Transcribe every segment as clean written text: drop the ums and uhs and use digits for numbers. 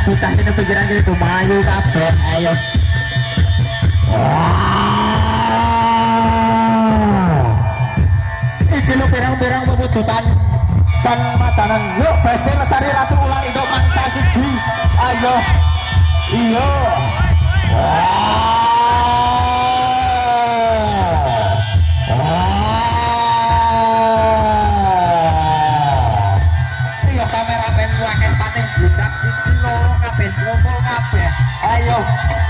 bocah ini pikiran gitu mayu kabeh ayo. Iki lho pirang-pirang pewujudan dan madanan. Yuk Besti Lestari Ratu Ular Induk Mangsa Siji. Ayo. Iya. Iya kameramen wakil pating budak siji loro kabeh ngumpul kabeh. Ayo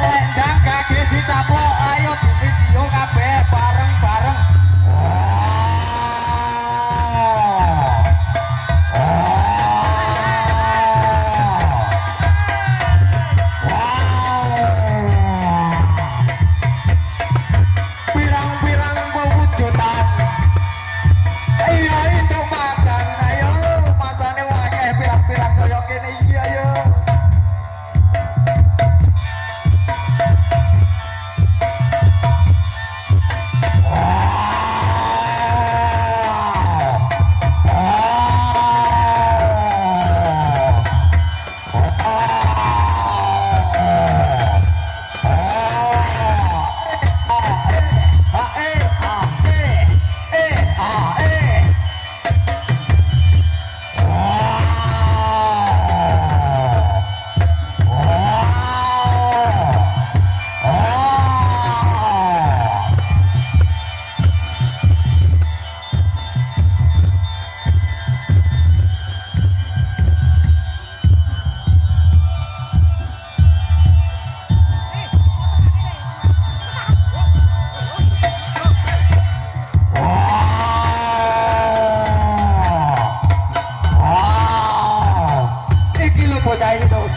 lendang kaki dicaplok. Ayo di video kabeh bareng-bareng.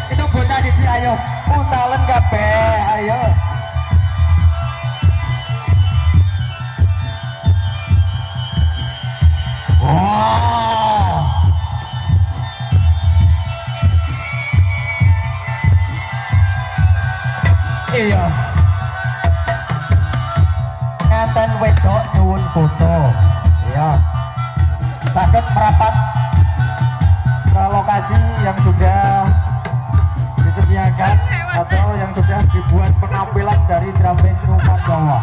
Itu bocah siji ayo untalen kabeh ayo. Iya ngaten wedok nyuwun foto iya saged merapat ke lokasi yang sudah disediakan atau yang sudah dibuat penampilan dari drum band Pandawa.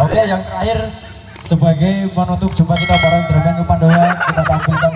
Oke, yang terakhir sebagai penutup jumpa kita bareng drum band Pandawa kita tampilkan